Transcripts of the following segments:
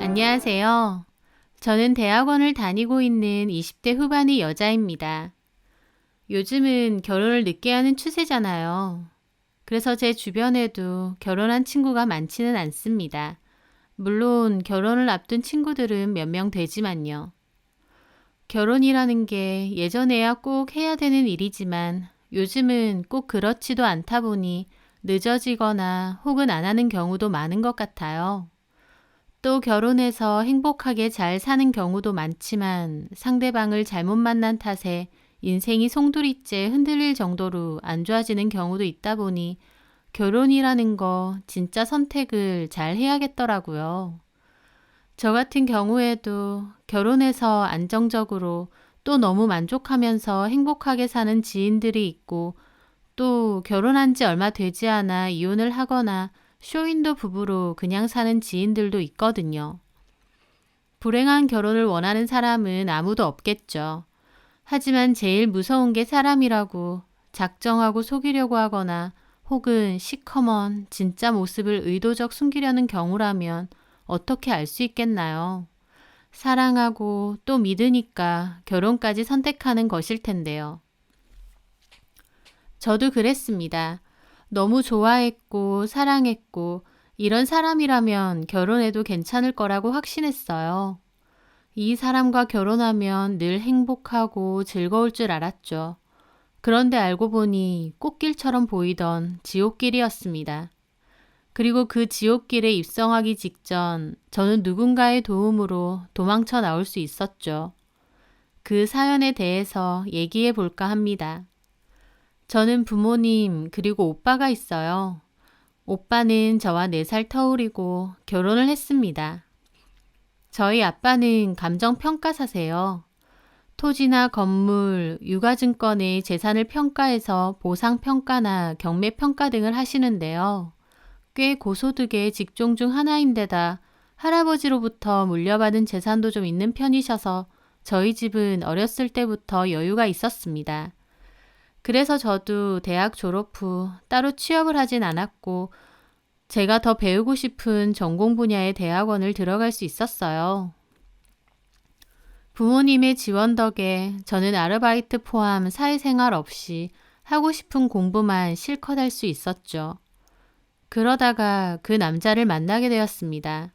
안녕하세요. 저는 대학원을 다니고 있는 20대 후반의 여자입니다. 요즘은 결혼을 늦게 하는 추세잖아요. 그래서 제 주변에도 결혼한 친구가 많지는 않습니다. 물론 결혼을 앞둔 친구들은 몇 명 되지만요. 결혼이라는 게 예전에야 꼭 해야 되는 일이지만 요즘은 꼭 그렇지도 않다 보니 늦어지거나 혹은 안 하는 경우도 많은 것 같아요. 또 결혼해서 행복하게 잘 사는 경우도 많지만 상대방을 잘못 만난 탓에 인생이 송두리째 흔들릴 정도로 안 좋아지는 경우도 있다 보니 결혼이라는 거 진짜 선택을 잘 해야겠더라고요. 저 같은 경우에도 결혼해서 안정적으로 또 너무 만족하면서 행복하게 사는 지인들이 있고 또 결혼한 지 얼마 되지 않아 이혼을 하거나 쇼윈도 부부로 그냥 사는 지인들도 있거든요. 불행한 결혼을 원하는 사람은 아무도 없겠죠. 하지만 제일 무서운 게 사람이라고 작정하고 속이려고 하거나 혹은 시커먼 진짜 모습을 의도적 숨기려는 경우라면 어떻게 알 수 있겠나요? 사랑하고 또 믿으니까 결혼까지 선택하는 것일 텐데요. 저도 그랬습니다. 너무 좋아했고 사랑했고 이런 사람이라면 결혼해도 괜찮을 거라고 확신했어요. 이 사람과 결혼하면 늘 행복하고 즐거울 줄 알았죠. 그런데 알고 보니 꽃길처럼 보이던 지옥길이었습니다. 그리고 그 지옥길에 입성하기 직전 저는 누군가의 도움으로 도망쳐 나올 수 있었죠. 그 사연에 대해서 얘기해 볼까 합니다. 저는 부모님 그리고 오빠가 있어요. 오빠는 저와 4살 터울이고 결혼을 했습니다. 저희 아빠는 감정평가사세요. 토지나 건물, 유가증권의 재산을 평가해서 보상평가나 경매평가 등을 하시는데요. 꽤 고소득의 직종 중 하나인데다 할아버지로부터 물려받은 재산도 좀 있는 편이셔서 저희 집은 어렸을 때부터 여유가 있었습니다. 그래서 저도 대학 졸업 후 따로 취업을 하진 않았고 제가 더 배우고 싶은 전공 분야의 대학원을 들어갈 수 있었어요. 부모님의 지원 덕에 저는 아르바이트 포함 사회생활 없이 하고 싶은 공부만 실컷 할 수 있었죠. 그러다가 그 남자를 만나게 되었습니다.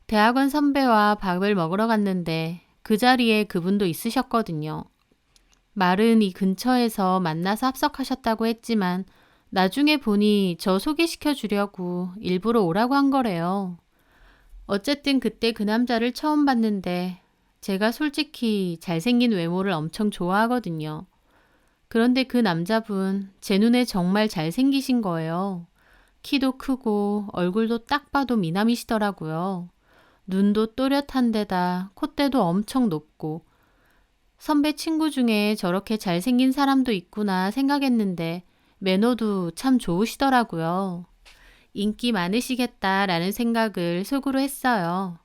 대학원 선배와 밥을 먹으러 갔는데 그 자리에 그분도 있으셨거든요. 말은 이 근처에서 만나서 합석하셨다고 했지만 나중에 보니 저 소개시켜 주려고 일부러 오라고 한 거래요. 어쨌든 그때 그 남자를 처음 봤는데 제가 솔직히 잘생긴 외모를 엄청 좋아하거든요. 그런데 그 남자분 제 눈에 정말 잘생기신 거예요. 키도 크고 얼굴도 딱 봐도 미남이시더라고요. 눈도 또렷한 데다 콧대도 엄청 높고 선배 친구 중에 저렇게 잘생긴 사람도 있구나 생각했는데 매너도 참 좋으시더라고요. 인기 많으시겠다라는 생각을 속으로 했어요.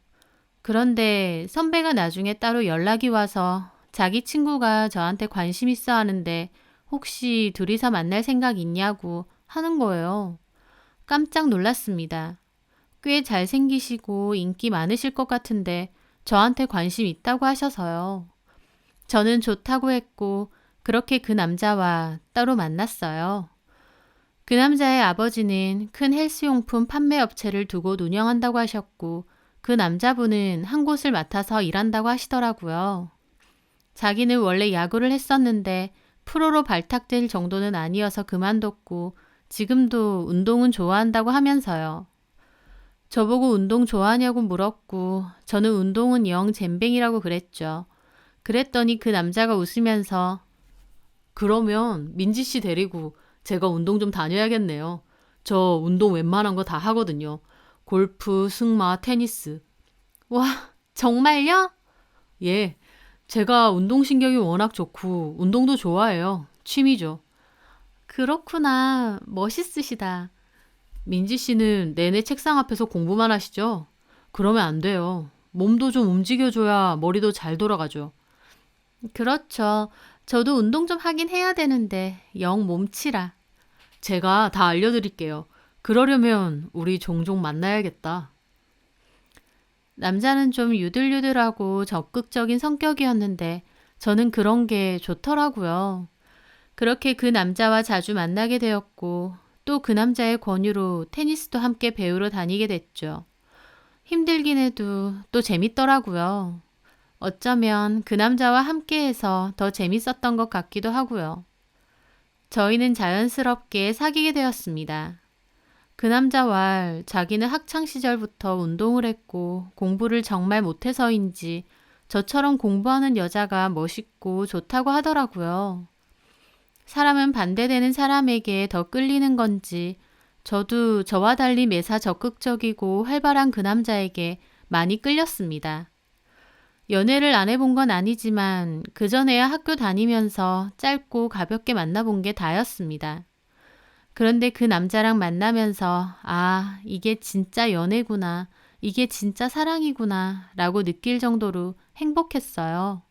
그런데 선배가 나중에 따로 연락이 와서 자기 친구가 저한테 관심 있어 하는데 혹시 둘이서 만날 생각 있냐고 하는 거예요. 깜짝 놀랐습니다. 꽤 잘생기시고 인기 많으실 것 같은데 저한테 관심 있다고 하셔서요. 저는 좋다고 했고 그렇게 그 남자와 따로 만났어요. 그 남자의 아버지는 큰 헬스용품 판매 업체를 두고 운영한다고 하셨고 그 남자분은 한 곳을 맡아서 일한다고 하시더라고요. 자기는 원래 야구를 했었는데 프로로 발탁될 정도는 아니어서 그만뒀고 지금도 운동은 좋아한다고 하면서요. 저보고 운동 좋아하냐고 물었고 저는 운동은 영 젬병이라고 그랬죠. 그랬더니 그 남자가 웃으면서 그러면 민지 씨 데리고 제가 운동 좀 다녀야겠네요. 저 운동 웬만한 거 다 하거든요. 골프, 승마, 테니스. 와, 정말요? 예, 제가 운동신경이 워낙 좋고 운동도 좋아해요. 취미죠. 그렇구나. 멋있으시다. 민지 씨는 내내 책상 앞에서 공부만 하시죠? 그러면 안 돼요. 몸도 좀 움직여줘야 머리도 잘 돌아가죠. 그렇죠. 저도 운동 좀 하긴 해야 되는데 영 몸치라. 제가 다 알려드릴게요. 그러려면 우리 종종 만나야겠다. 남자는 좀 유들유들하고 적극적인 성격이었는데 저는 그런 게 좋더라고요. 그렇게 그 남자와 자주 만나게 되었고 또 그 남자의 권유로 테니스도 함께 배우러 다니게 됐죠. 힘들긴 해도 또 재밌더라고요. 어쩌면 그 남자와 함께해서 더 재밌었던 것 같기도 하고요. 저희는 자연스럽게 사귀게 되었습니다. 그 남자와 자기는 학창 시절부터 운동을 했고 공부를 정말 못해서인지 저처럼 공부하는 여자가 멋있고 좋다고 하더라고요. 사람은 반대되는 사람에게 더 끌리는 건지 저도 저와 달리 매사 적극적이고 활발한 그 남자에게 많이 끌렸습니다. 연애를 안 해본 건 아니지만 그전에야 학교 다니면서 짧고 가볍게 만나본 게 다였습니다. 그런데 그 남자랑 만나면서 아, 이게 진짜 연애구나. 이게 진짜 사랑이구나. 라고 느낄 정도로 행복했어요.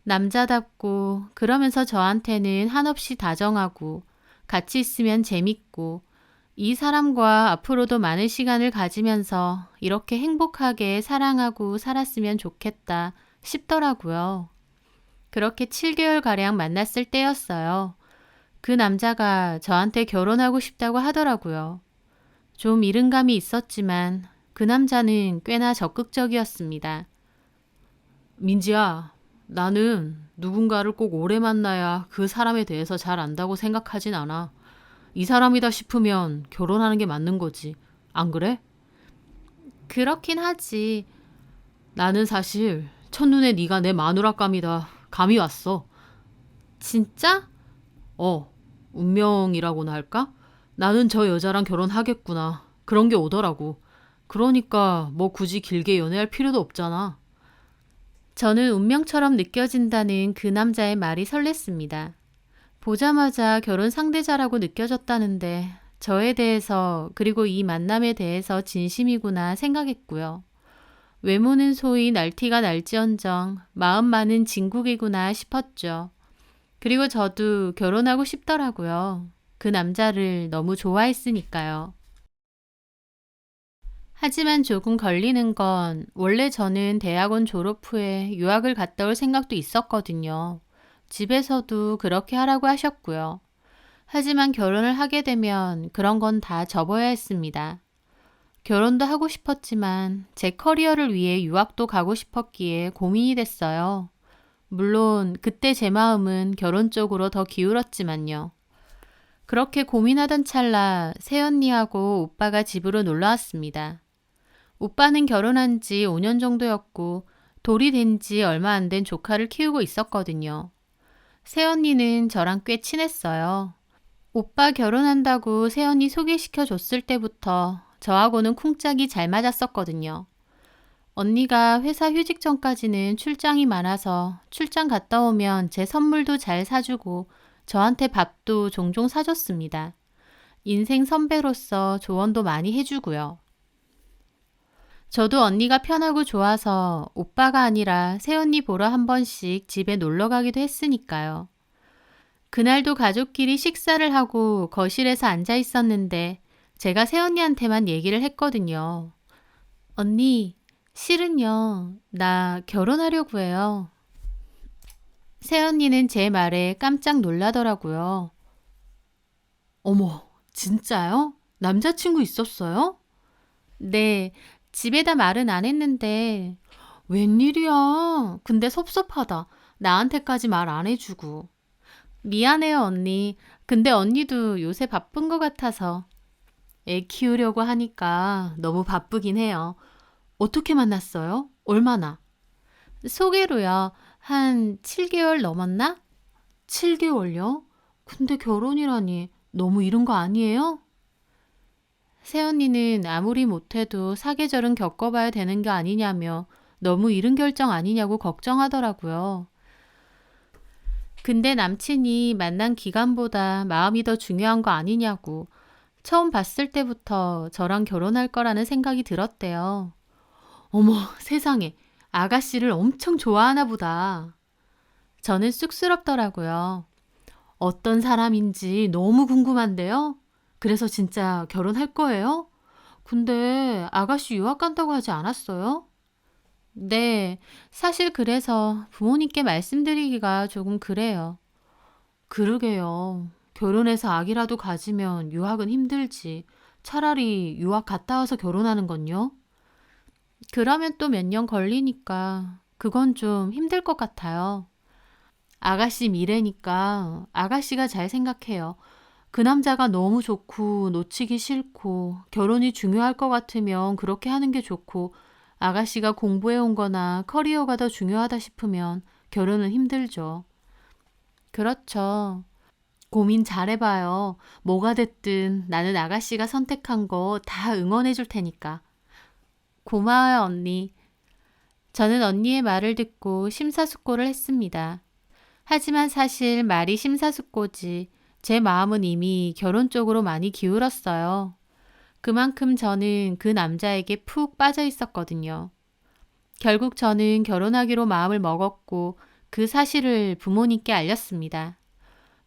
남자답고 그러면서 저한테는 한없이 다정하고 같이 있으면 재밌고 이 사람과 앞으로도 많은 시간을 가지면서 이렇게 행복하게 사랑하고 살았으면 좋겠다 싶더라고요. 그렇게 7개월가량 만났을 때였어요. 그 남자가 저한테 결혼하고 싶다고 하더라고요. 좀 이른감이 있었지만 그 남자는 꽤나 적극적이었습니다. 민지야, 나는 누군가를 꼭 오래 만나야 그 사람에 대해서 잘 안다고 생각하진 않아. 이 사람이다 싶으면 결혼하는 게 맞는 거지. 안 그래? 그렇긴 하지. 나는 사실 첫눈에 네가 내 마누라감이다. 감이 왔어. 진짜? 운명이라고나 할까? 나는 저 여자랑 결혼하겠구나. 그런 게 오더라고. 그러니까 뭐 굳이 길게 연애할 필요도 없잖아. 저는 운명처럼 느껴진다는 그 남자의 말이 설렜습니다. 보자마자 결혼 상대자라고 느껴졌다는데 저에 대해서 그리고 이 만남에 대해서 진심이구나 생각했고요. 외모는 소위 날티가 날지언정 마음만은 진국이구나 싶었죠. 그리고 저도 결혼하고 싶더라고요. 그 남자를 너무 좋아했으니까요. 하지만 조금 걸리는 건 원래 저는 대학원 졸업 후에 유학을 갔다 올 생각도 있었거든요. 집에서도 그렇게 하라고 하셨고요. 하지만 결혼을 하게 되면 그런 건 다 접어야 했습니다. 결혼도 하고 싶었지만 제 커리어를 위해 유학도 가고 싶었기에 고민이 됐어요. 물론 그때 제 마음은 결혼 쪽으로 더 기울었지만요. 그렇게 고민하던 찰나 새언니하고 오빠가 집으로 놀러 왔습니다. 오빠는 결혼한 지 5년 정도였고 돌이 된 지 얼마 안 된 조카를 키우고 있었거든요. 새언니는 저랑 꽤 친했어요. 오빠 결혼한다고 새언니 소개시켜 줬을 때부터 저하고는 쿵짝이 잘 맞았었거든요. 언니가 회사 휴직 전까지는 출장이 많아서 출장 갔다 오면 제 선물도 잘 사주고 저한테 밥도 종종 사줬습니다. 인생 선배로서 조언도 많이 해주고요. 저도 언니가 편하고 좋아서 오빠가 아니라 새언니 보러 한 번씩 집에 놀러 가기도 했으니까요. 그날도 가족끼리 식사를 하고 거실에서 앉아 있었는데 제가 새언니한테만 얘기를 했거든요. 언니, 실은요, 나 결혼하려고 해요. 새언니는 제 말에 깜짝 놀라더라고요. 어머, 진짜요? 남자친구 있었어요? 네, 집에다 말은 안 했는데. 웬일이야? 근데 섭섭하다. 나한테까지 말 안 해주고. 미안해요, 언니. 근데 언니도 요새 바쁜 것 같아서. 애 키우려고 하니까 너무 바쁘긴 해요. 어떻게 만났어요? 얼마나? 소개로요. 한 7개월 넘었나? 7개월요? 근데 결혼이라니 너무 이른 거 아니에요? 새언니는 아무리 못해도 사계절은 겪어봐야 되는 게 아니냐며 너무 이른 결정 아니냐고 걱정하더라고요. 근데 남친이 만난 기간보다 마음이 더 중요한 거 아니냐고 처음 봤을 때부터 저랑 결혼할 거라는 생각이 들었대요. 어머, 세상에. 아가씨를 엄청 좋아하나 보다. 저는 쑥스럽더라고요. 어떤 사람인지 너무 궁금한데요. 그래서 진짜 결혼할 거예요? 근데 아가씨 유학 간다고 하지 않았어요? 네, 사실 그래서 부모님께 말씀드리기가 조금 그래요. 그러게요. 결혼해서 아기라도 가지면 유학은 힘들지. 차라리 유학 갔다 와서 결혼하는 건요? 그러면 또 몇 년 걸리니까 그건 좀 힘들 것 같아요. 아가씨 미래니까 아가씨가 잘 생각해요. 그 남자가 너무 좋고 놓치기 싫고 결혼이 중요할 것 같으면 그렇게 하는 게 좋고 아가씨가 공부해 온 거나 커리어가 더 중요하다 싶으면 결혼은 힘들죠. 그렇죠. 고민 잘해봐요. 뭐가 됐든 나는 아가씨가 선택한 거 다 응원해 줄 테니까. 고마워요, 언니. 저는 언니의 말을 듣고 심사숙고를 했습니다. 하지만 사실 말이 심사숙고지 제 마음은 이미 결혼 쪽으로 많이 기울었어요. 그만큼 저는 그 남자에게 푹 빠져 있었거든요. 결국 저는 결혼하기로 마음을 먹었고 그 사실을 부모님께 알렸습니다.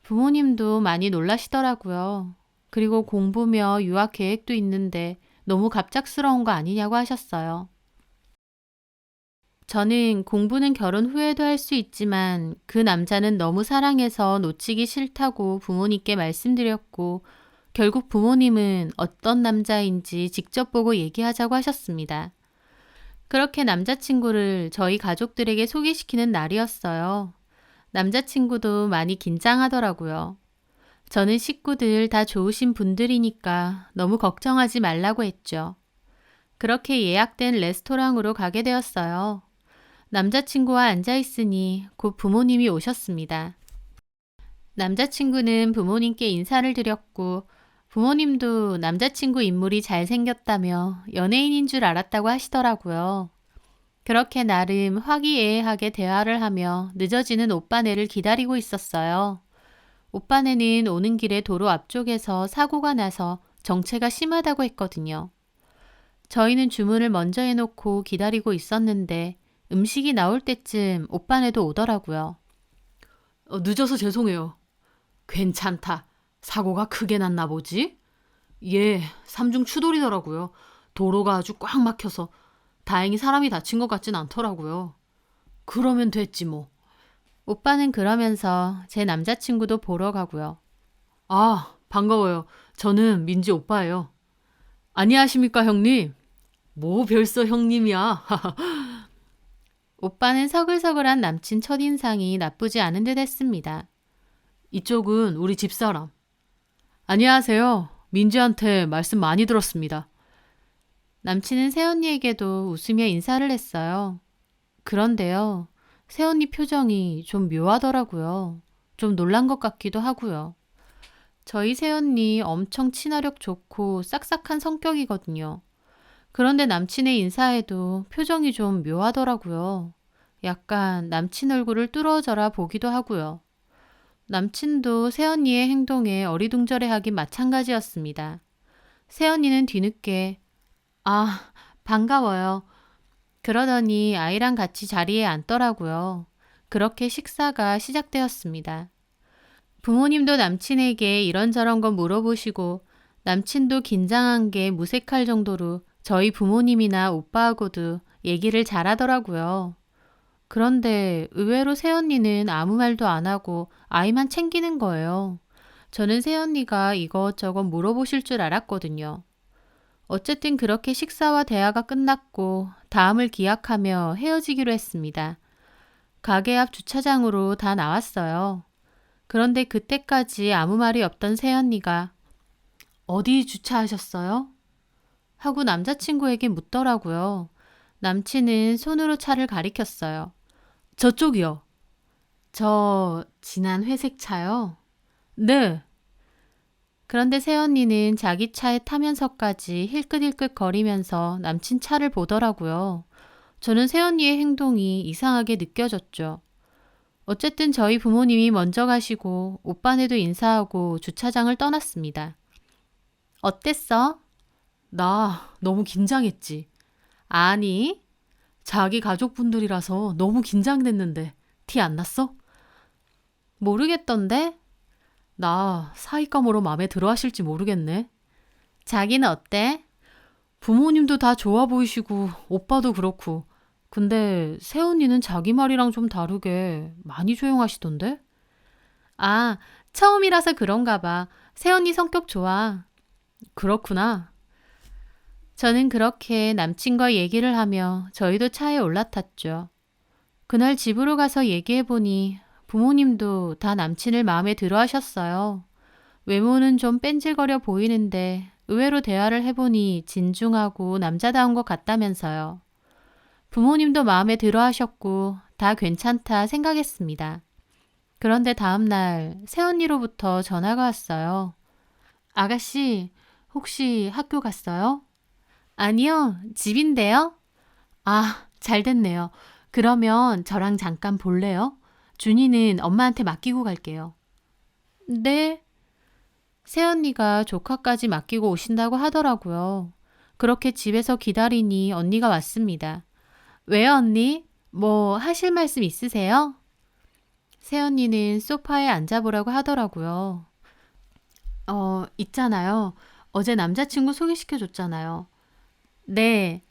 부모님도 많이 놀라시더라고요. 그리고 공부며 유학 계획도 있는데 너무 갑작스러운 거 아니냐고 하셨어요. 저는 공부는 결혼 후에도 할 수 있지만 그 남자는 너무 사랑해서 놓치기 싫다고 부모님께 말씀드렸고 결국 부모님은 어떤 남자인지 직접 보고 얘기하자고 하셨습니다. 그렇게 남자친구를 저희 가족들에게 소개시키는 날이었어요. 남자친구도 많이 긴장하더라고요. 저는 식구들 다 좋으신 분들이니까 너무 걱정하지 말라고 했죠. 그렇게 예약된 레스토랑으로 가게 되었어요. 남자친구와 앉아있으니 곧 부모님이 오셨습니다. 남자친구는 부모님께 인사를 드렸고 부모님도 남자친구 인물이 잘생겼다며 연예인인 줄 알았다고 하시더라고요. 그렇게 나름 화기애애하게 대화를 하며 늦어지는 오빠네를 기다리고 있었어요. 오빠네는 오는 길에 도로 앞쪽에서 사고가 나서 정체가 심하다고 했거든요. 저희는 주문을 먼저 해놓고 기다리고 있었는데 음식이 나올 때쯤 오빠네도 오더라고요. 늦어서 죄송해요. 괜찮다. 사고가 크게 났나 보지? 예, 삼중 추돌이더라고요. 도로가 아주 꽉 막혀서 다행히 사람이 다친 것 같진 않더라고요. 그러면 됐지 뭐. 오빠는 그러면서 제 남자친구도 보러 가고요. 아, 반가워요. 저는 민지 오빠예요. 안녕하십니까, 형님? 뭐 벌써 형님이야. 오빠는 서글서글한 남친 첫인상이 나쁘지 않은 듯 했습니다. 이쪽은 우리 집사람. 안녕하세요. 민지한테 말씀 많이 들었습니다. 남친은 새언니에게도 웃으며 인사를 했어요. 그런데요. 새언니 표정이 좀 묘하더라고요. 좀 놀란 것 같기도 하고요. 저희 새언니 엄청 친화력 좋고 싹싹한 성격이거든요. 그런데 남친의 인사에도 표정이 좀 묘하더라고요. 약간 남친 얼굴을 뚫어져라 보기도 하고요. 남친도 새언니의 행동에 어리둥절해하긴 마찬가지였습니다. 새언니는 뒤늦게 아, 반가워요. 그러더니 아이랑 같이 자리에 앉더라고요. 그렇게 식사가 시작되었습니다. 부모님도 남친에게 이런저런 거 물어보시고 남친도 긴장한 게 무색할 정도로 저희 부모님이나 오빠하고도 얘기를 잘하더라고요. 그런데 의외로 새언니는 아무 말도 안 하고 아이만 챙기는 거예요. 저는 새언니가 이것저것 물어보실 줄 알았거든요. 어쨌든 그렇게 식사와 대화가 끝났고 다음을 기약하며 헤어지기로 했습니다. 가게 앞 주차장으로 다 나왔어요. 그런데 그때까지 아무 말이 없던 새언니가 어디 주차하셨어요? 하고 남자친구에게 묻더라고요. 남친은 손으로 차를 가리켰어요. 저쪽이요. 저 진한 회색 차요? 네. 그런데 새언니는 자기 차에 타면서까지 힐끗힐끗 거리면서 남친 차를 보더라고요. 저는 새언니의 행동이 이상하게 느껴졌죠. 어쨌든 저희 부모님이 먼저 가시고 오빠네도 인사하고 주차장을 떠났습니다. 어땠어? 나 너무 긴장했지. 아니, 자기 가족분들이라서 너무 긴장됐는데 티 안 났어? 모르겠던데? 나 사이감으로 마음에 들어 하실지 모르겠네. 자기는 어때? 부모님도 다 좋아 보이시고 오빠도 그렇고. 근데 새언니는 자기 말이랑 좀 다르게 많이 조용하시던데? 아, 처음이라서 그런가 봐. 새언니 성격 좋아. 그렇구나. 저는 그렇게 남친과 얘기를 하며 저희도 차에 올라탔죠. 그날 집으로 가서 얘기해보니 부모님도 다 남친을 마음에 들어 하셨어요. 외모는 좀 뺀질거려 보이는데 의외로 대화를 해보니 진중하고 남자다운 것 같다면서요. 부모님도 마음에 들어 하셨고 다 괜찮다 생각했습니다. 그런데 다음날 새언니로부터 전화가 왔어요. 아가씨, 혹시 학교 갔어요? 아니요, 집인데요. 아, 잘 됐네요. 그러면 저랑 잠깐 볼래요? 준이는 엄마한테 맡기고 갈게요. 네. 새언니가 조카까지 맡기고 오신다고 하더라고요. 그렇게 집에서 기다리니 언니가 왔습니다. 왜요, 언니? 뭐 하실 말씀 있으세요? 새언니는 소파에 앉아보라고 하더라고요. 있잖아요. 어제 남자친구 소개시켜줬잖아요. 네,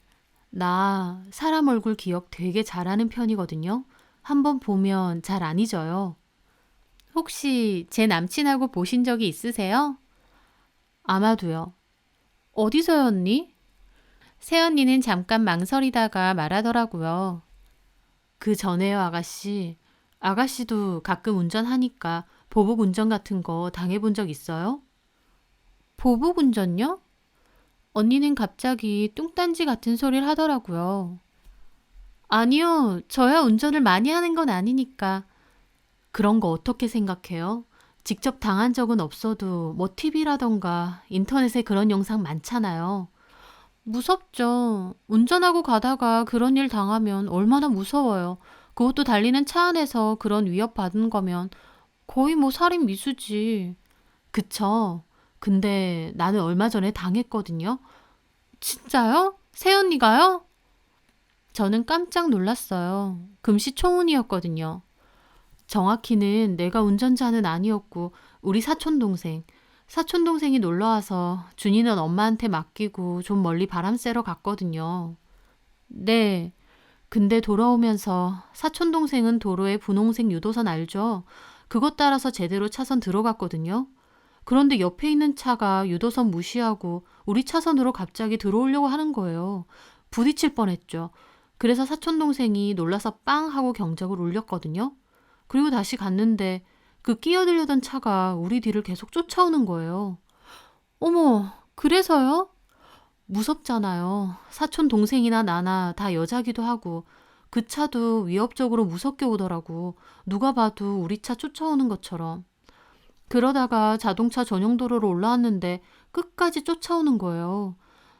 나 사람 얼굴 기억 되게 잘하는 편이거든요. 한번 보면 잘 안 잊어요. 혹시 제 남친하고 보신 적이 있으세요? 아마도요. 어디서요, 언니? 새언니는 잠깐 망설이다가 말하더라고요. 그 전에요, 아가씨. 아가씨도 가끔 운전하니까 보복 운전 같은 거 당해본 적 있어요? 보복 운전요? 언니는 갑자기 뚱딴지 같은 소리를 하더라고요. 아니요, 저야 운전을 많이 하는 건 아니니까. 그런 거 어떻게 생각해요? 직접 당한 적은 없어도 뭐 TV라던가 인터넷에 그런 영상 많잖아요. 무섭죠. 운전하고 가다가 그런 일 당하면 얼마나 무서워요. 그것도 달리는 차 안에서 그런 위협 받은 거면 거의 뭐 살인 미수지. 그쵸? 근데 나는 얼마 전에 당했거든요. 진짜요? 새언니가요? 저는 깜짝 놀랐어요. 금시초문이었거든요. 정확히는 내가 운전자는 아니었고 우리 사촌동생. 사촌동생이 놀러와서 준이는 엄마한테 맡기고 좀 멀리 바람 쐬러 갔거든요. 네. 근데 돌아오면서 사촌동생은 도로에 분홍색 유도선 알죠? 그것 따라서 제대로 차선 들어갔거든요. 그런데 옆에 있는 차가 유도선 무시하고 우리 차선으로 갑자기 들어오려고 하는 거예요. 부딪힐 뻔했죠. 그래서 사촌동생이 놀라서 빵 하고 경적을 울렸거든요. 그리고 다시 갔는데 그 끼어들려던 차가 우리 뒤를 계속 쫓아오는 거예요. 어머, 그래서요? 무섭잖아요. 사촌 동생이나 나나 다 여자기도 하고 그 차도 위협적으로 무섭게 오더라고. 누가 봐도 우리 차 쫓아오는 것처럼. 그러다가 자동차 전용 도로로 올라왔는데 끝까지 쫓아오는 거예요.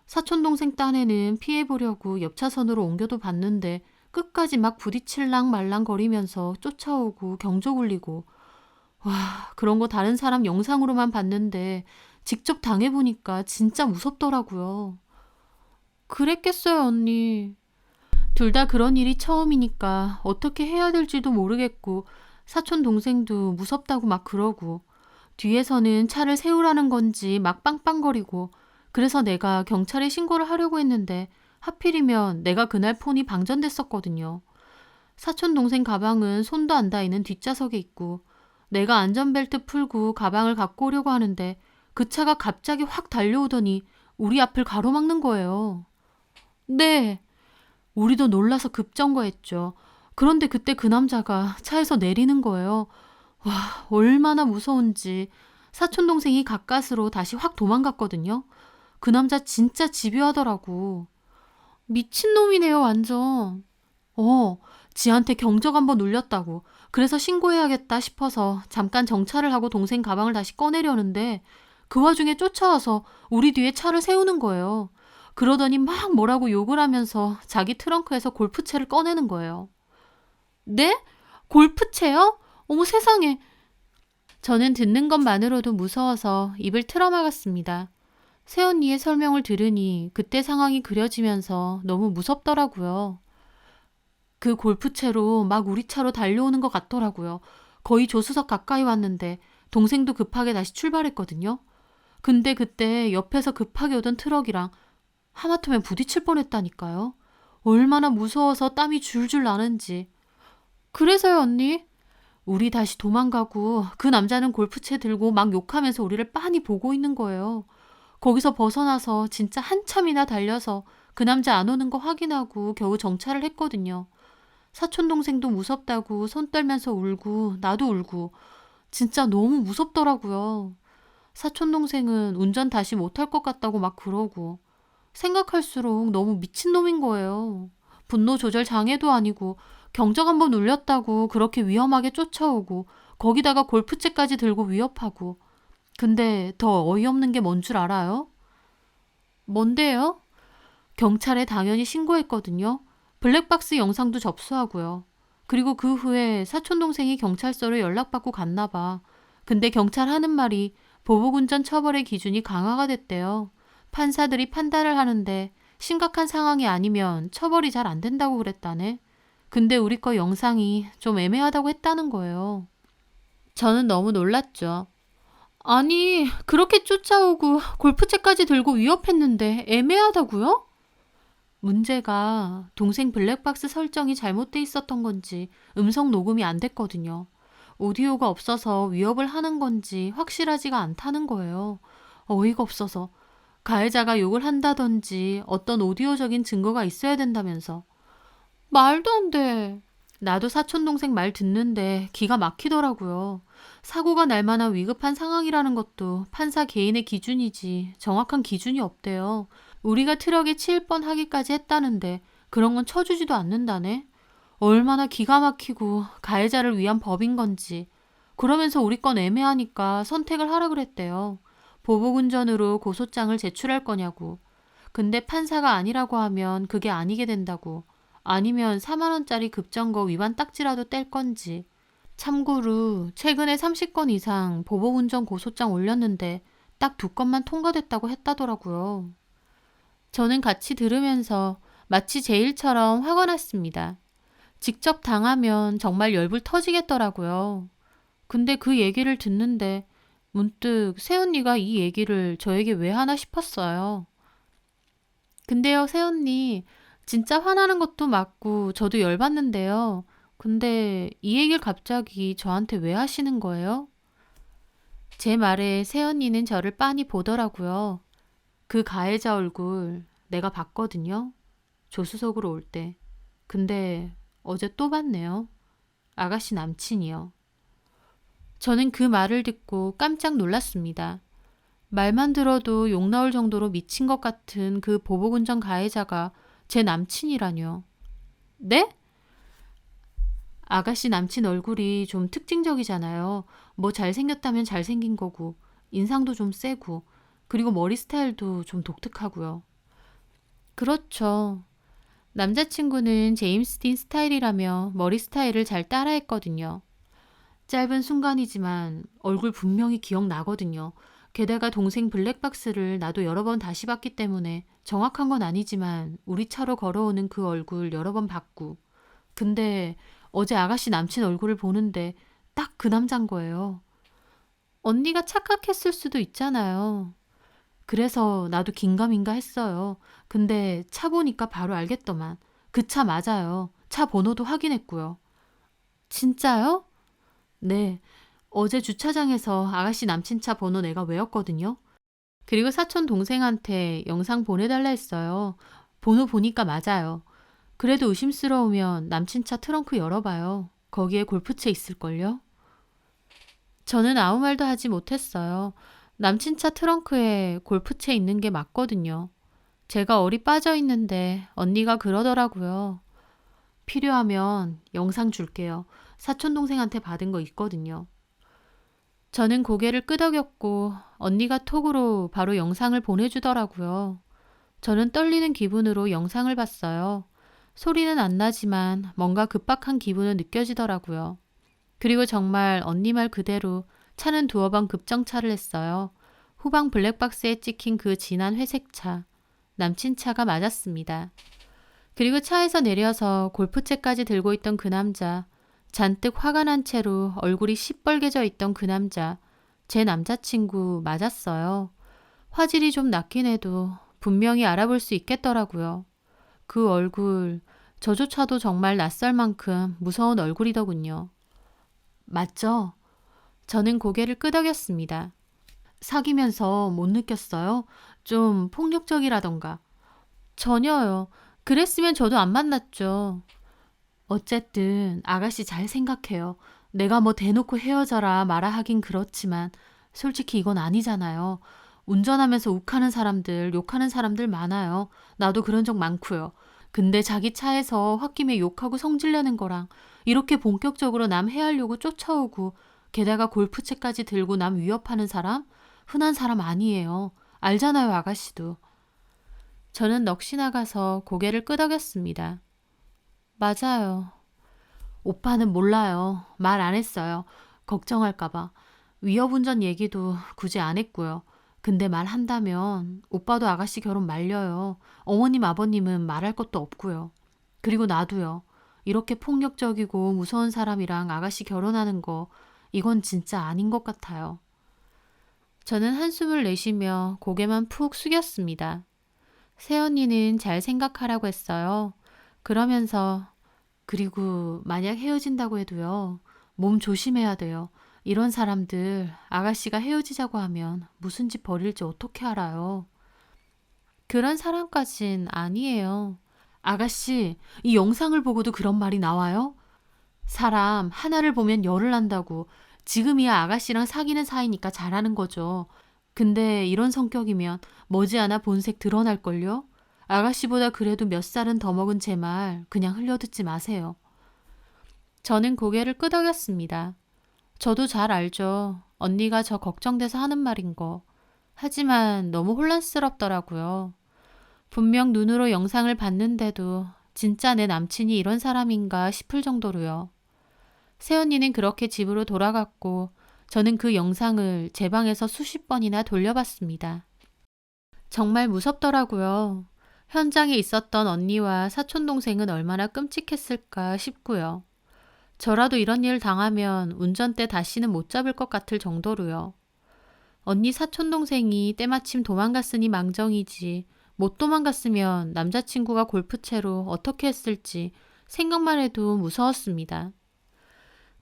사촌 동생 딴에는 피해보려고 옆 차선으로 옮겨도 봤는데 끝까지 막 부딪힐랑 말랑 거리면서 쫓아오고 경적 울리고. 와, 그런 거 다른 사람 영상으로만 봤는데 직접 당해보니까 진짜 무섭더라고요. 그랬겠어요, 언니. 둘 다 그런 일이 처음이니까 어떻게 해야 될지도 모르겠고 사촌 동생도 무섭다고 막 그러고 뒤에서는 차를 세우라는 건지 막 빵빵거리고 그래서 내가 경찰에 신고를 하려고 했는데 하필이면 내가 그날 폰이 방전됐었거든요. 사촌 동생 가방은 손도 안 닿이는 뒷좌석에 있고 내가 안전벨트 풀고 가방을 갖고 오려고 하는데 그 차가 갑자기 확 달려오더니 우리 앞을 가로막는 거예요. 네, 우리도 놀라서 급정거했죠. 그런데 그때 그 남자가 차에서 내리는 거예요. 와, 얼마나 무서운지. 사촌 동생이 가까스로 다시 확 도망갔거든요. 그 남자 진짜 집요하더라고. 미친놈이네요, 완전. 지한테 경적 한번 울렸다고. 그래서 신고해야겠다 싶어서 잠깐 정차를 하고 동생 가방을 다시 꺼내려는데 그 와중에 쫓아와서 우리 뒤에 차를 세우는 거예요. 그러더니 막 뭐라고 욕을 하면서 자기 트렁크에서 골프채를 꺼내는 거예요. 네? 골프채요? 어머 세상에. 저는 듣는 것만으로도 무서워서 입을 틀어막았습니다. 새언니의 설명을 들으니 그때 상황이 그려지면서 너무 무섭더라고요. 그 골프채로 막 우리 차로 달려오는 것 같더라고요. 거의 조수석 가까이 왔는데 동생도 급하게 다시 출발했거든요. 근데 그때 옆에서 급하게 오던 트럭이랑 하마터면 부딪힐 뻔했다니까요. 얼마나 무서워서 땀이 줄줄 나는지. 그래서요, 언니. 우리 다시 도망가고 그 남자는 골프채 들고 막 욕하면서 우리를 빤히 보고 있는 거예요. 거기서 벗어나서 진짜 한참이나 달려서 그 남자 안 오는 거 확인하고 겨우 정차를 했거든요. 사촌 동생도 무섭다고 손 떨면서 울고 나도 울고 진짜 너무 무섭더라고요. 사촌 동생은 운전 다시 못할 것 같다고 막 그러고 생각할수록 너무 미친놈인 거예요. 분노 조절 장애도 아니고 경적 한번 울렸다고 그렇게 위험하게 쫓아오고 거기다가 골프채까지 들고 위협하고. 근데 더 어이없는 게 뭔 줄 알아요? 뭔데요? 경찰에 당연히 신고했거든요. 블랙박스 영상도 접수하고요. 그리고 그 후에 사촌동생이 경찰서로 연락받고 갔나 봐. 근데 경찰 하는 말이 보복운전 처벌의 기준이 강화가 됐대요. 판사들이 판단을 하는데 심각한 상황이 아니면 처벌이 잘 안 된다고 그랬다네. 근데 우리 거 영상이 좀 애매하다고 했다는 거예요. 저는 너무 놀랐죠. 아니, 그렇게 쫓아오고 골프채까지 들고 위협했는데 애매하다고요? 문제가 동생 블랙박스 설정이 잘못돼 있었던 건지 음성 녹음이 안 됐거든요. 오디오가 없어서 위협을 하는 건지 확실하지가 않다는 거예요. 어이가 없어서. 가해자가 욕을 한다든지 어떤 오디오적인 증거가 있어야 된다면서. 말도 안 돼. 나도 사촌동생 말 듣는데 기가 막히더라고요. 사고가 날 만한 위급한 상황이라는 것도 판사 개인의 기준이지 정확한 기준이 없대요. 우리가 트럭에 치일 뻔하기까지 했다는데 그런 건 쳐주지도 않는다네. 얼마나 기가 막히고 가해자를 위한 법인 건지. 그러면서 우리 건 애매하니까 선택을 하라 그랬대요. 보복운전으로 고소장을 제출할 거냐고. 근데 판사가 아니라고 하면 그게 아니게 된다고. 아니면 4만 원짜리 급정거 위반 딱지라도 뗄 건지. 참고로 최근에 30건 이상 보복운전 고소장 올렸는데 딱 2건만 통과됐다고 했다더라고요. 저는 같이 들으면서 마치 제 일처럼 화가 났습니다. 직접 당하면 정말 열불 터지겠더라고요. 근데 그 얘기를 듣는데 문득 새언니가 이 얘기를 저에게 왜 하나 싶었어요. 근데요, 새언니, 진짜 화나는 것도 맞고 저도 열받는데요. 근데 이 얘기를 갑자기 저한테 왜 하시는 거예요? 제 말에 새언니는 저를 빤히 보더라고요. 그 가해자 얼굴 내가 봤거든요. 조수석으로 올 때. 근데 어제 또 봤네요. 아가씨 남친이요. 저는 그 말을 듣고 깜짝 놀랐습니다. 말만 들어도 욕 나올 정도로 미친 것 같은 그 보복운전 가해자가 제 남친이라뇨. 네? 아가씨 남친 얼굴이 좀 특징적이잖아요. 뭐 잘생겼다면 잘생긴 거고, 인상도 좀 세고, 그리고 머리 스타일도 좀 독특하고요. 그렇죠. 남자친구는 제임스 딘 스타일이라며 머리 스타일을 잘 따라했거든요. 짧은 순간이지만 얼굴 분명히 기억나거든요. 게다가 동생 블랙박스를 나도 여러 번 다시 봤기 때문에 정확한 건 아니지만 우리 차로 걸어오는 그 얼굴 여러 번 봤고. 근데 어제 아가씨 남친 얼굴을 보는데 딱 그 남잔 거예요. 언니가 착각했을 수도 있잖아요. 그래서 나도 긴가민가 했어요. 근데 차 보니까 바로 알겠더만. 그 차 맞아요. 차 번호도 확인했고요. 진짜요? 네. 어제 주차장에서 아가씨 남친 차 번호 내가 외웠거든요. 그리고 사촌 동생한테 영상 보내달라 했어요. 번호 보니까 맞아요. 그래도 의심스러우면 남친 차 트렁크 열어봐요. 거기에 골프채 있을걸요? 저는 아무 말도 하지 못했어요. 남친 차 트렁크에 골프채 있는 게 맞거든요. 제가 어리 빠져 있는데 언니가 그러더라고요. 필요하면 영상 줄게요. 사촌 동생한테 받은 거 있거든요. 저는 고개를 끄덕였고 언니가 톡으로 바로 영상을 보내주더라고요. 저는 떨리는 기분으로 영상을 봤어요. 소리는 안 나지만 뭔가 급박한 기분은 느껴지더라고요. 그리고 정말 언니 말 그대로 차는 2번 급정차를 했어요. 후방 블랙박스에 찍힌 그 진한 회색 차. 남친 차가 맞았습니다. 그리고 차에서 내려서 골프채까지 들고 있던 그 남자. 잔뜩 화가 난 채로 얼굴이 시뻘개져 있던 그 남자. 제 남자친구 맞았어요. 화질이 좀 낮긴 해도 분명히 알아볼 수 있겠더라고요. 그 얼굴, 저조차도 정말 낯설 만큼 무서운 얼굴이더군요. 맞죠? 저는 고개를 끄덕였습니다. 사귀면서 못 느꼈어요? 좀 폭력적이라던가. 전혀요. 그랬으면 저도 안 만났죠. 어쨌든 아가씨 잘 생각해요. 내가 뭐 대놓고 헤어져라 말아 하긴 그렇지만 솔직히 이건 아니잖아요. 운전하면서 욱하는 사람들, 욕하는 사람들 많아요. 나도 그런 적 많고요. 근데 자기 차에서 홧김에 욕하고 성질내는 거랑 이렇게 본격적으로 남 해하려고 쫓아오고 게다가 골프채까지 들고 남 위협하는 사람? 흔한 사람 아니에요. 알잖아요, 아가씨도. 저는 넋이 나가서 고개를 끄덕였습니다. 맞아요. 오빠는 몰라요. 말 안 했어요. 걱정할까봐. 위협운전 얘기도 굳이 안 했고요. 근데 말한다면 오빠도 아가씨 결혼 말려요. 어머님 아버님은 말할 것도 없고요. 그리고 나도요. 이렇게 폭력적이고 무서운 사람이랑 아가씨 결혼하는 거 이건 진짜 아닌 것 같아요. 저는 한숨을 내쉬며 고개만 푹 숙였습니다. 새언니는 잘 생각하라고 했어요. 그러면서 그리고 만약 헤어진다고 해도요. 몸 조심해야 돼요. 이런 사람들 아가씨가 헤어지자고 하면 무슨 짓 벌일지 어떻게 알아요. 그런 사람까진 아니에요. 아가씨, 이 영상을 보고도 그런 말이 나와요? 사람 하나를 보면 열을 난다고. 지금이야 아가씨랑 사귀는 사이니까 잘하는 거죠. 근데 이런 성격이면 머지않아 본색 드러날걸요? 아가씨보다 그래도 몇 살은 더 먹은 제 말 그냥 흘려듣지 마세요. 저는 고개를 끄덕였습니다. 저도 잘 알죠. 언니가 저 걱정돼서 하는 말인 거. 하지만 너무 혼란스럽더라고요. 분명 눈으로 영상을 봤는데도 진짜 내 남친이 이런 사람인가 싶을 정도로요. 새언니는 그렇게 집으로 돌아갔고 저는 그 영상을 제 방에서 수십 번이나 돌려봤습니다. 정말 무섭더라고요. 현장에 있었던 언니와 사촌동생은 얼마나 끔찍했을까 싶고요. 저라도 이런 일 당하면 운전대 다시는 못 잡을 것 같을 정도로요. 언니 사촌동생이 때마침 도망갔으니 망정이지 못 도망갔으면 남자친구가 골프채로 어떻게 했을지 생각만 해도 무서웠습니다.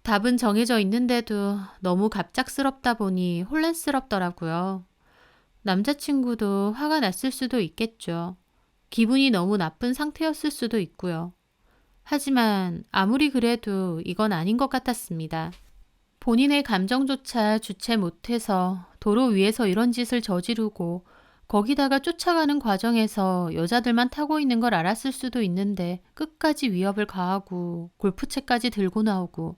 답은 정해져 있는데도 너무 갑작스럽다 보니 혼란스럽더라고요. 남자친구도 화가 났을 수도 있겠죠. 기분이 너무 나쁜 상태였을 수도 있고요. 하지만 아무리 그래도 이건 아닌 것 같았습니다. 본인의 감정조차 주체 못해서 도로 위에서 이런 짓을 저지르고 거기다가 쫓아가는 과정에서 여자들만 타고 있는 걸 알았을 수도 있는데 끝까지 위협을 가하고 골프채까지 들고 나오고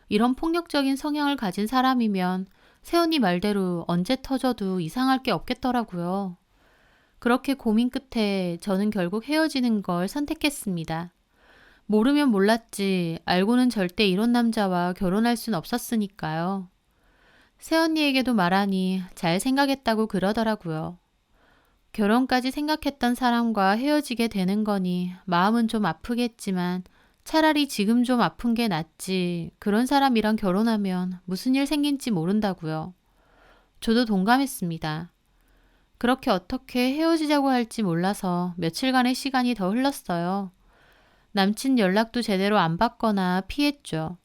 이런 폭력적인 성향을 가진 사람이면 새언니 말대로 언제 터져도 이상할 게 없겠더라고요. 그렇게 고민 끝에 저는 결국 헤어지는 걸 선택했습니다. 모르면 몰랐지 알고는 절대 이런 남자와 결혼할 순 없었으니까요. 새언니에게도 말하니 잘 생각했다고 그러더라고요. 결혼까지 생각했던 사람과 헤어지게 되는 거니 마음은 좀 아프겠지만 차라리 지금 좀 아픈 게 낫지 그런 사람이랑 결혼하면 무슨 일 생긴지 모른다고요. 저도 동감했습니다. 그렇게 어떻게 헤어지자고 할지 몰라서 며칠간의 시간이 더 흘렀어요. 남친 연락도 제대로 안 받거나 피했죠.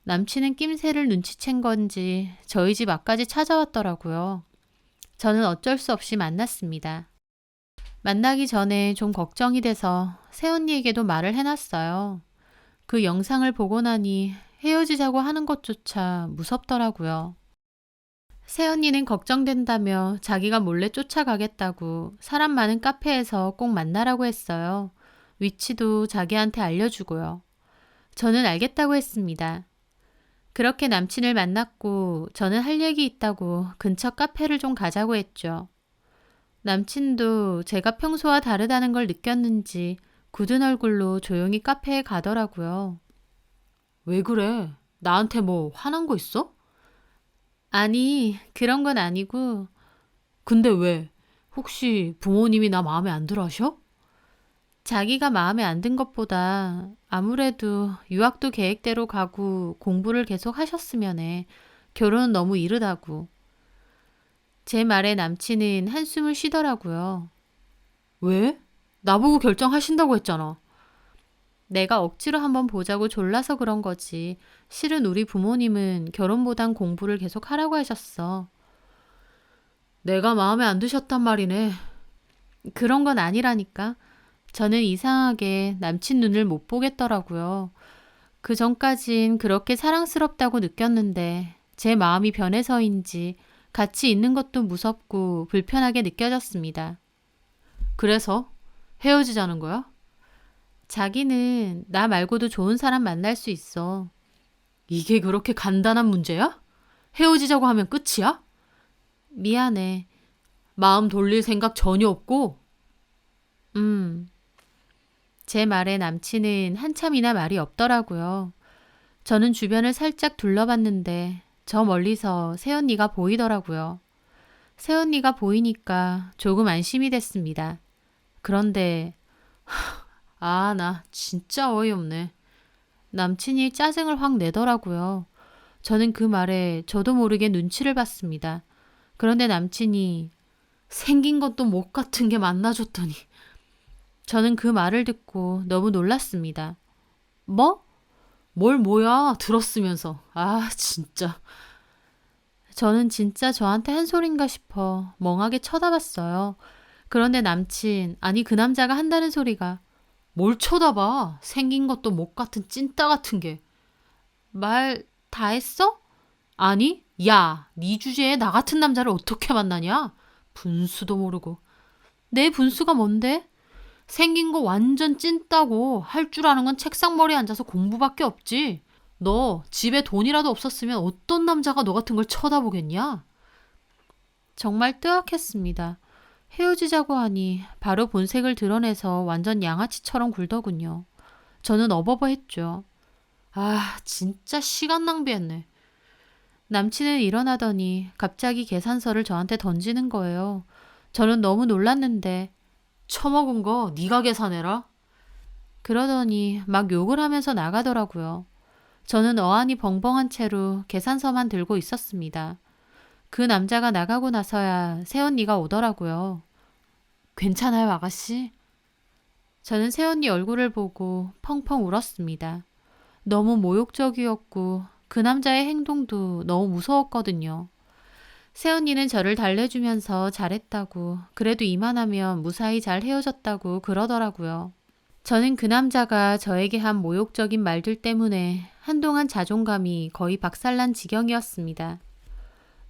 남친은 낌새를 눈치챈 건지 저희 집 앞까지 찾아왔더라고요. 저는 어쩔 수 없이 만났습니다. 만나기 전에 좀 걱정이 돼서 새언니에게도 말을 해놨어요. 그 영상을 보고 나니 헤어지자고 하는 것조차 무섭더라고요. 새언니는 걱정된다며 자기가 몰래 쫓아가겠다고 사람 많은 카페에서 꼭 만나라고 했어요. 위치도 자기한테 알려주고요. 저는 알겠다고 했습니다. 그렇게 남친을 만났고 저는 할 얘기 있다고 근처 카페를 좀 가자고 했죠. 남친도 제가 평소와 다르다는 걸 느꼈는지 굳은 얼굴로 조용히 카페에 가더라고요. 왜 그래? 나한테 뭐 화난 거 있어? 아니, 그런 건 아니고. 근데 왜? 혹시 부모님이 나 마음에 안 들어 하셔? 자기가 마음에 안 든 것보다 아무래도 유학도 계획대로 가고 공부를 계속 하셨으면 해. 결혼은 너무 이르다고. 제 말에 남친은 한숨을 쉬더라고요. 왜? 나보고 결정하신다고 했잖아. 내가 억지로 한번 보자고 졸라서 그런 거지. 실은 우리 부모님은 결혼보단 공부를 계속 하라고 하셨어. 내가 마음에 안 드셨단 말이네. 그런 건 아니라니까. 저는 이상하게 남친 눈을 못 보겠더라고요. 그 전까진 그렇게 사랑스럽다고 느꼈는데 제 마음이 변해서인지 같이 있는 것도 무섭고 불편하게 느껴졌습니다. 그래서 헤어지자는 거야? 자기는 나 말고도 좋은 사람 만날 수 있어. 이게 그렇게 간단한 문제야? 헤어지자고 하면 끝이야? 미안해. 마음 돌릴 생각 전혀 없고? 제 말에 남친은 한참이나 말이 없더라고요. 저는 주변을 살짝 둘러봤는데 저 멀리서 새언니가 보이더라고요. 새언니가 보이니까 조금 안심이 됐습니다. 그런데 나 진짜 어이없네. 남친이 짜증을 확 내더라고요. 저는 그 말에 저도 모르게 눈치를 봤습니다. 그런데 남친이 생긴 것도 못 같은 게 만나줬더니 저는 그 말을 듣고 너무 놀랐습니다. 뭐? 뭘 뭐야 들었으면서. 진짜. 저는 진짜 저한테 한 소린가 싶어 멍하게 쳐다봤어요. 그런데 남친, 아니 그 남자가 한다는 소리가 뭘 쳐다봐. 생긴 것도 못 같은 찐따 같은 게. 말 다 했어? 아니, 야, 네 주제에 나 같은 남자를 어떻게 만나냐? 분수도 모르고. 내 분수가 뭔데? 생긴 거 완전 찐따고 할 줄 아는 건 책상머리에 앉아서 공부밖에 없지. 너 집에 돈이라도 없었으면 어떤 남자가 너 같은 걸 쳐다보겠냐? 정말 뜨악했습니다. 헤어지자고 하니 바로 본색을 드러내서 완전 양아치처럼 굴더군요. 저는 어버버했죠. 진짜 시간 낭비했네. 남친은 일어나더니 갑자기 계산서를 저한테 던지는 거예요. 저는 너무 놀랐는데 처먹은 거 네가 계산해라. 그러더니 막 욕을 하면서 나가더라고요. 저는 어안이 벙벙한 채로 계산서만 들고 있었습니다. 그 남자가 나가고 나서야 새언니가 오더라고요. 괜찮아요, 아가씨? 저는 새언니 얼굴을 보고 펑펑 울었습니다. 너무 모욕적이었고 그 남자의 행동도 너무 무서웠거든요. 새언니는 저를 달래주면서 잘했다고, 그래도 이만하면 무사히 잘 헤어졌다고 그러더라고요. 저는 그 남자가 저에게 한 모욕적인 말들 때문에 한동안 자존감이 거의 박살난 지경이었습니다.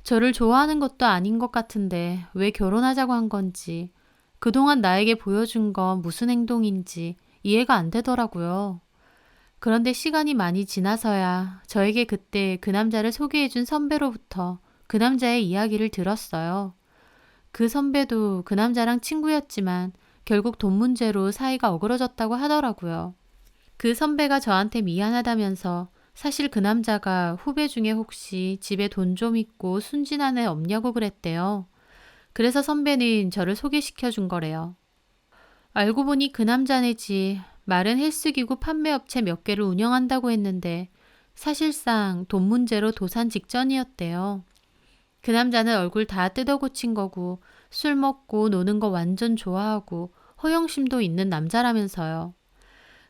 저를 좋아하는 것도 아닌 것 같은데 왜 결혼하자고 한 건지, 그동안 나에게 보여준 건 무슨 행동인지 이해가 안 되더라고요. 그런데 시간이 많이 지나서야 저에게 그때 그 남자를 소개해준 선배로부터 그 남자의 이야기를 들었어요. 그 선배도 그 남자랑 친구였지만 결국 돈 문제로 사이가 어그러졌다고 하더라고요. 그 선배가 저한테 미안하다면서 사실 그 남자가 후배 중에 혹시 집에 돈 좀 있고 순진한 애 없냐고 그랬대요. 그래서 선배는 저를 소개시켜 준 거래요. 알고 보니 그 남자네 집 마른 헬스기구 판매업체 몇 개를 운영한다고 했는데 사실상 돈 문제로 도산 직전이었대요. 그 남자는 얼굴 다 뜯어고친 거고 술 먹고 노는 거 완전 좋아하고 허영심도 있는 남자라면서요.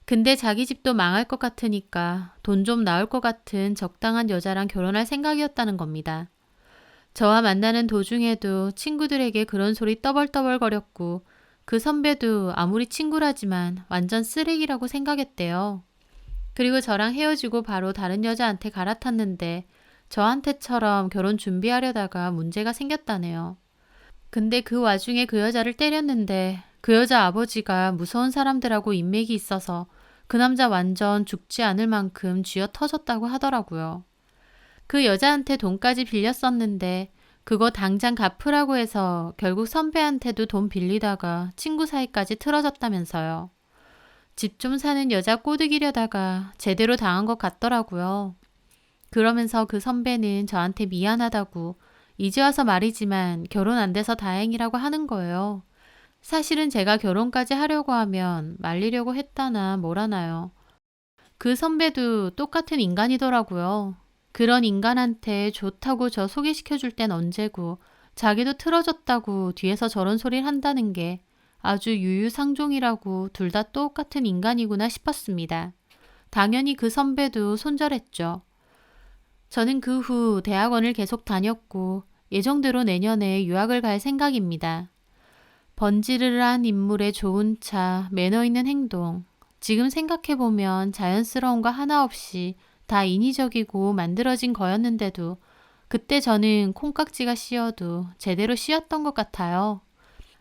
근데 자기 집도 망할 것 같으니까 돈 좀 나올 것 같은 적당한 여자랑 결혼할 생각이었다는 겁니다. 저와 만나는 도중에도 친구들에게 그런 소리 떠벌떠벌거렸고 그 선배도 아무리 친구라지만 완전 쓰레기라고 생각했대요. 그리고 저랑 헤어지고 바로 다른 여자한테 갈아탔는데 저한테처럼 결혼 준비하려다가 문제가 생겼다네요. 근데 그 와중에 그 여자를 때렸는데 그 여자 아버지가 무서운 사람들하고 인맥이 있어서 그 남자 완전 죽지 않을 만큼 쥐어 터졌다고 하더라고요. 그 여자한테 돈까지 빌렸었는데 그거 당장 갚으라고 해서 결국 선배한테도 돈 빌리다가 친구 사이까지 틀어졌다면서요. 집 좀 사는 여자 꼬드기려다가 제대로 당한 것 같더라고요. 그러면서 그 선배는 저한테 미안하다고 이제 와서 말이지만 결혼 안 돼서 다행이라고 하는 거예요. 사실은 제가 결혼까지 하려고 하면 말리려고 했다나 뭐라나요. 그 선배도 똑같은 인간이더라고요. 그런 인간한테 좋다고 저 소개시켜줄 땐 언제고 자기도 틀어졌다고 뒤에서 저런 소리를 한다는 게 아주 유유상종이라고 둘 다 똑같은 인간이구나 싶었습니다. 당연히 그 선배도 손절했죠. 저는 그 후 대학원을 계속 다녔고 예정대로 내년에 유학을 갈 생각입니다. 번지르르한 인물의 좋은 차, 매너 있는 행동. 지금 생각해보면 자연스러운 거 하나 없이 다 인위적이고 만들어진 거였는데도 그때 저는 콩깍지가 씌어도 제대로 씌었던 것 같아요.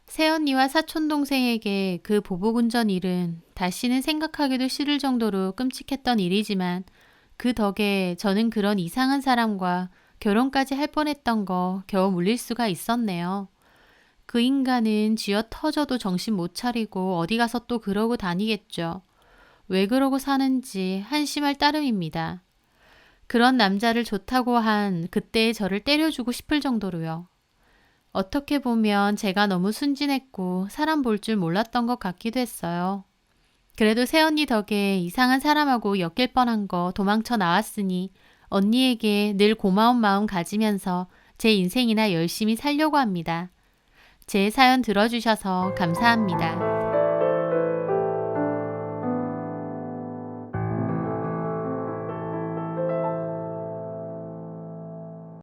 새언니와 사촌동생에게 그 보복운전 일은 다시는 생각하기도 싫을 정도로 끔찍했던 일이지만 그 덕에 저는 그런 이상한 사람과 결혼까지 할 뻔했던 거 겨우 물릴 수가 있었네요. 그 인간은 쥐어 터져도 정신 못 차리고 어디 가서 또 그러고 다니겠죠. 왜 그러고 사는지 한심할 따름입니다. 그런 남자를 좋다고 한 그때의 저를 때려주고 싶을 정도로요. 어떻게 보면 제가 너무 순진했고 사람 볼 줄 몰랐던 것 같기도 했어요. 그래도 새언니 덕에 이상한 사람하고 엮일 뻔한 거 도망쳐 나왔으니 언니에게 늘 고마운 마음 가지면서 제 인생이나 열심히 살려고 합니다. 제 사연 들어주셔서 감사합니다.